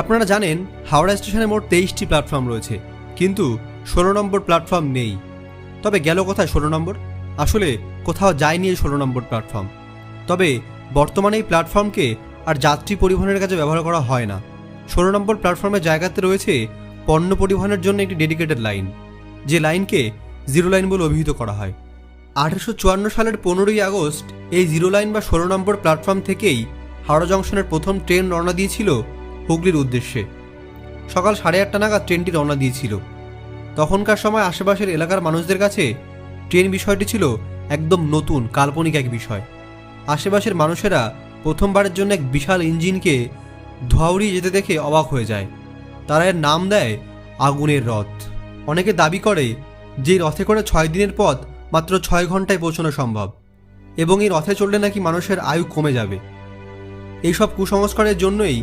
আপনারা জানেন হাওড়া স্টেশনে মোট 23টি প্ল্যাটফর্ম রয়েছে, কিন্তু 16 নম্বর প্ল্যাটফর্ম নেই। তবে গেল কোথায় 16 নম্বর? আসলে কোথাও যায়নি এই 16 নম্বর প্ল্যাটফর্ম। তবে বর্তমানে এই প্ল্যাটফর্মকে আর যাত্রী পরিবহনের কাজে ব্যবহার করা হয় না। 16 নম্বর প্ল্যাটফর্মের জায়গাতে রয়েছে পণ্য পরিবহনের জন্য একটি ডেডিকেটেড লাইন, যে লাইনকে জিরো লাইন বলে অভিহিত করা হয়। 1854 সালের 15ই আগস্ট এই জিরো লাইন বা 16 নম্বর প্ল্যাটফর্ম থেকেই হাওড়া জংশনের প্রথম ট্রেন রওনা দিয়েছিল হুগলির উদ্দেশ্যে। সকাল 8:30 নাগাদ ট্রেনটি রওনা দিয়েছিল। তখনকার সময় আশেপাশের এলাকার মানুষদের কাছে ট্রেন বিষয়টি ছিল একদম নতুন, কাল্পনিক এক বিষয়। আশেপাশের মানুষেরা প্রথমবারের জন্য এক বিশাল ইঞ্জিনকে ধোঁয়া উড়িয়ে যেতে দেখে অবাক হয়ে যায়। তারা এর নাম দেয় আগুনের রথ। অনেকে দাবি করে যে এই রথে করে 6 দিনের পথ মাত্র 6 ঘন্টায় পৌঁছানো সম্ভব, এবং এই রথে চললে নাকি মানুষের আয়ু কমে যাবে। এইসব কুসংস্কারের জন্যই